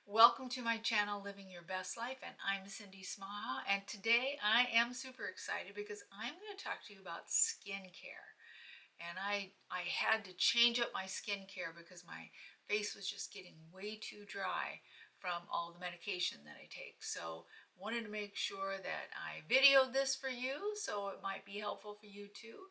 Welcome to my channel, Living Your Best Life, and I'm Cindy Smaha, and today I am super excited because I'm going to talk to you about skincare. And I had to change up my skincare because my face was just getting way too dry from all the medication that I take. So wanted to make sure that I videoed this for you so it might be helpful for you too.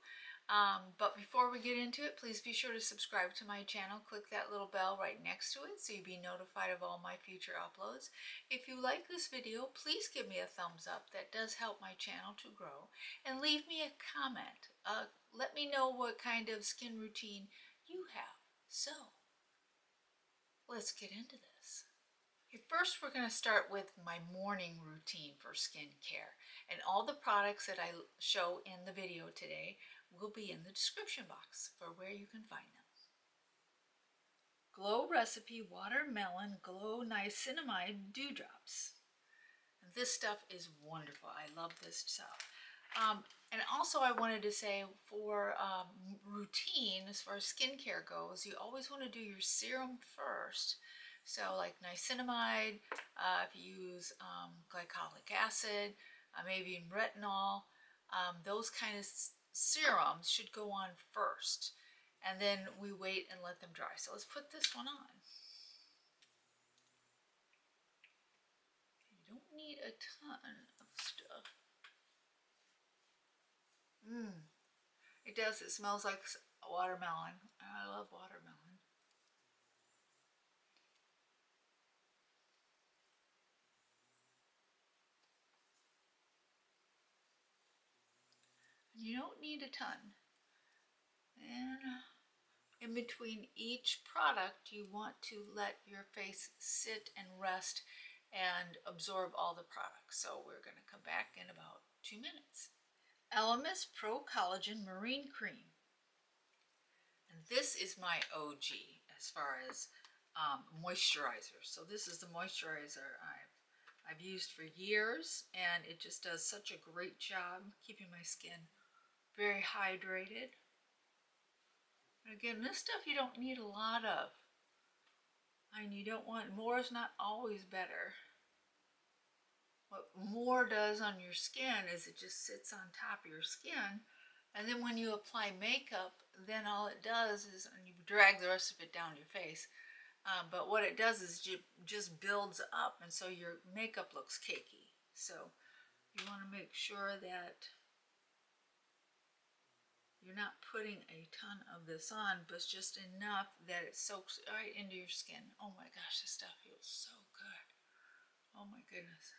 But before we get into it, please be sure to subscribe to my channel. Click that little bell right next to it so you'll be notified of all my future uploads. If you like this video, please give me a thumbs up. That does help my channel to grow. And leave me a comment. Let me know what kind of skin routine you have. So, let's get into this. Okay, first, we're going to start with my morning routine for skincare. And all the products that I show in the video today will be in the description box for where you can find them. Glow Recipe Watermelon Glow Niacinamide Dewdrops. And this stuff is wonderful. I love this stuff. And also I wanted to say for routine, as far as skincare goes, you always want to do your serum first. So like niacinamide, if you use glycolic acid, maybe even retinol, those kind of serums should go on first. And then we wait and let them dry. So let's put this one on. You don't need a ton of stuff. It does. It smells like watermelon. I love watermelon. You don't need a ton. And in between each product, you want to let your face sit and rest and absorb all the products. So we're going to come back in about 2 minutes. Elemis Pro Collagen Marine Cream. And this is my OG as far as moisturizer. So this is the moisturizer I've used for years, and it just does such a great job keeping my skin very hydrated. And again, this stuff you don't need a lot of. And you don't want, more is not always better. What more does on your skin is it just sits on top of your skin, and then when you apply makeup, then all it does is, and you drag the rest of it down your face, but what it does is just builds up, and so your makeup looks cakey. So you want to make sure that you're not putting a ton of this on, but just enough that it soaks right into your skin. Oh my gosh, this stuff feels so good. Oh my goodness.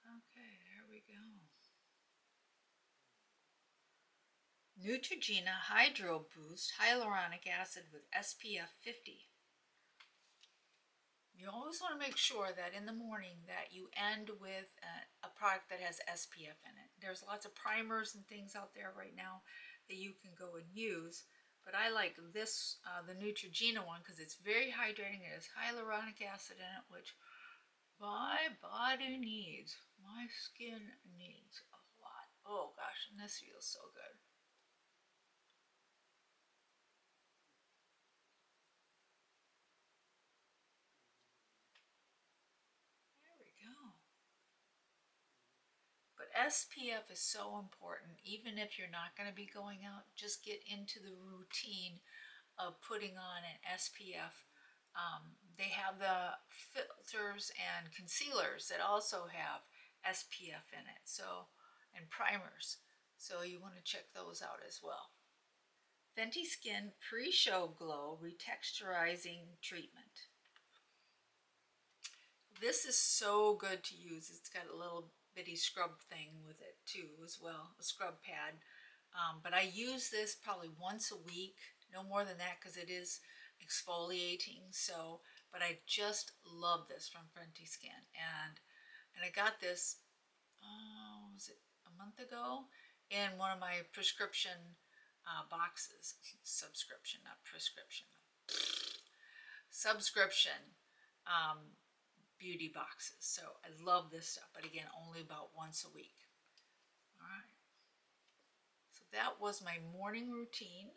Okay, there we go. Neutrogena Hydro Boost Hyaluronic Acid with SPF 50. You always want to make sure that in the morning that you end with a product that has SPF in it. There's lots of primers and things out there right now that you can go and use, but I like this, the Neutrogena one, because it's very hydrating. It has hyaluronic acid in it, which my body needs, my skin needs a lot. Oh gosh, and this feels so good. But SPF is so important, even if you're not going to be going out, just get into the routine of putting on an SPF. They have the filters and concealers that also have SPF in it, so, and primers. So you want to check those out as well. Fenty Skin Pre-Show Glow Retexturizing Treatment. This is so good to use. It's got a little bitty scrub thing with it too as well, a scrub pad. But I use this probably once a week, no more than that, because it is exfoliating. So, but I just love this from Fenty Skin, and I got this, was it a month ago, in one of my prescription boxes. Subscription, not prescription. Subscription beauty boxes. So I love this stuff, but again, only about once a week. All right. So that was my morning routine.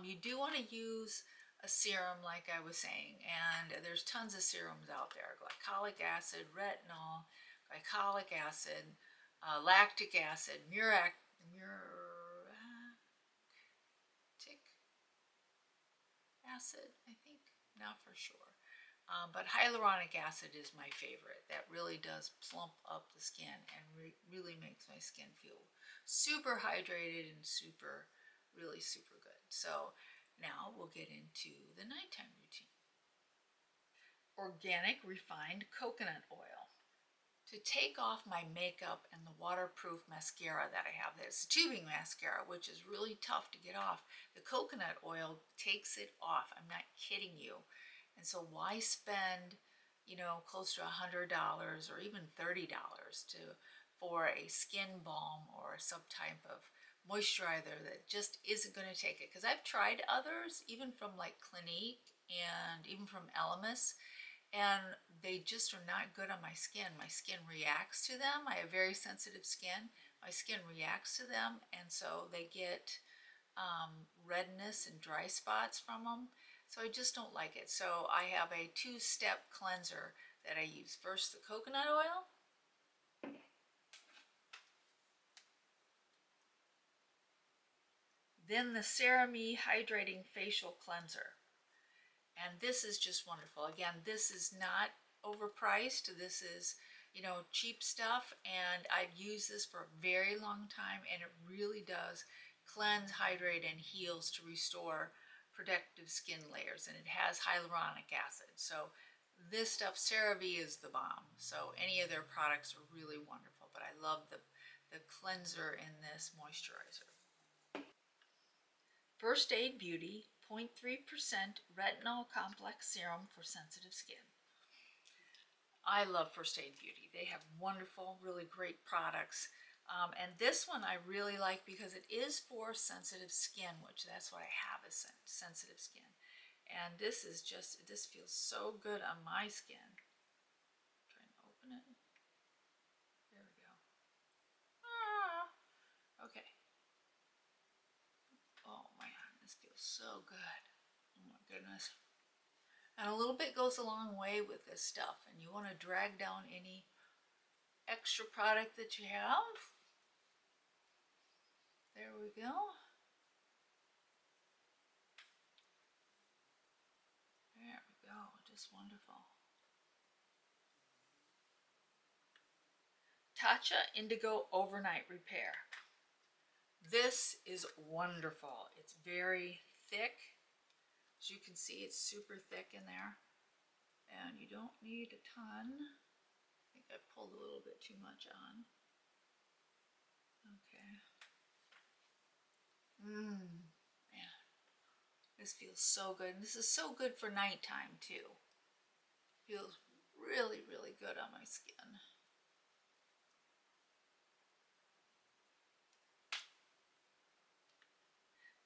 You do want to use a serum, like I was saying, and there's tons of serums out there: glycolic acid, retinol, glycolic acid, lactic acid, muriatic acid, I think, not for sure. But hyaluronic acid is my favorite. That really does plump up the skin and really makes my skin feel super hydrated and really super good. So now we'll get into the nighttime routine. Organic refined coconut oil. To take off my makeup and the waterproof mascara that I have, that's a tubing mascara, which is really tough to get off, the coconut oil takes it off. I'm not kidding you. And so why spend, you know, close to $100 or even $30 for a skin balm or some type of moisturizer that just isn't going to take it? Because I've tried others, even from like Clinique and even from Elemis, and they just are not good on my skin. My skin reacts to them. I have very sensitive skin. My skin reacts to them, and so they get redness and dry spots from them. So I just don't like it. So I have a two-step cleanser that I use. First, the coconut oil. Then the Cerave Hydrating Facial Cleanser. And this is just wonderful. Again, this is not overpriced. This is, you know, cheap stuff. And I've used this for a very long time, and it really does cleanse, hydrate, and heals to restore protective skin layers, and it has hyaluronic acid. So this stuff, Cerave, is the bomb. So any of their products are really wonderful, but I love the cleanser in this moisturizer. First Aid Beauty 0.3% Retinal Complex Serum for sensitive skin. I love First Aid Beauty. They have wonderful, really great products. And this one I really like because it is for sensitive skin, which that's what I have, is sensitive skin. And this is just, this feels so good on my skin. I'm trying to open it. There we go. Okay. Oh man, this feels so good. Oh my goodness. And a little bit goes a long way with this stuff. And you want to drag down any extra product that you have. There we go. There we go, just wonderful. Tatacha Indigo Overnight Repair. This is wonderful. It's very thick. As you can see, it's super thick in there. And you don't need a ton. I think I pulled a little bit too much on. Okay. Man, this feels so good. And this is so good for nighttime too. Feels really, really good on my skin.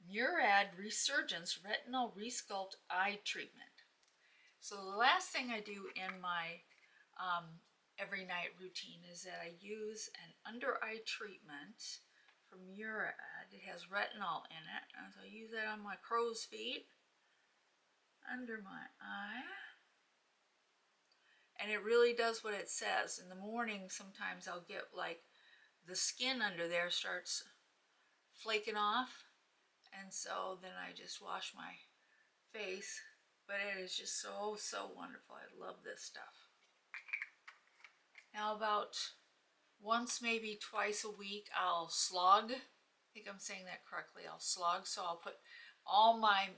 Murad Resurgence Retinal Resculpt Eye Treatment. So the last thing I do in my every night routine is that I use an under eye treatment from Murad. It has retinol in it, and so I use that on my crow's feet, under my eye, and it really does what it says. In the morning, sometimes I'll get like the skin under there starts flaking off, and so then I just wash my face. But it is just so, so wonderful. I love this stuff. Now about once, maybe twice a week, I'll slog. I think I'm saying that correctly. I'll slog, so I'll put all my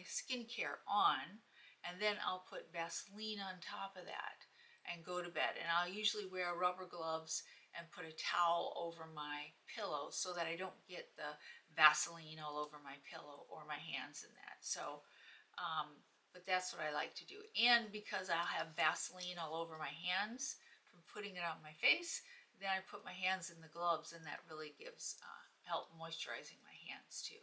skincare on, and then I'll put Vaseline on top of that and go to bed. And I'll usually wear rubber gloves and put a towel over my pillow so that I don't get the Vaseline all over my pillow or my hands in that. So but that's what I like to do. And because I'll have Vaseline all over my hands from putting it on my face, then I put my hands in the gloves, and that really gives help moisturizing my hands too.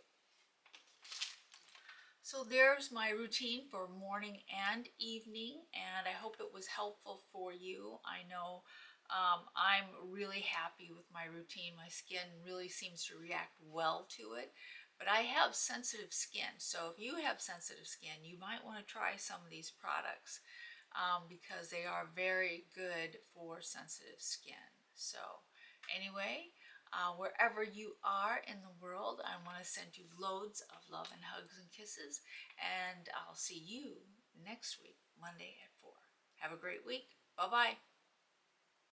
So there's my routine for morning and evening, and I hope it was helpful for you. I know I'm really happy with my routine. My skin really seems to react well to it. But I have sensitive skin, so if you have sensitive skin, you might want to try some of these products because they are very good for sensitive skin. So anyway, wherever you are in the world, I want to send you loads of love and hugs and kisses, and I'll see you next week, Monday at 4. Have a great week. Bye-bye.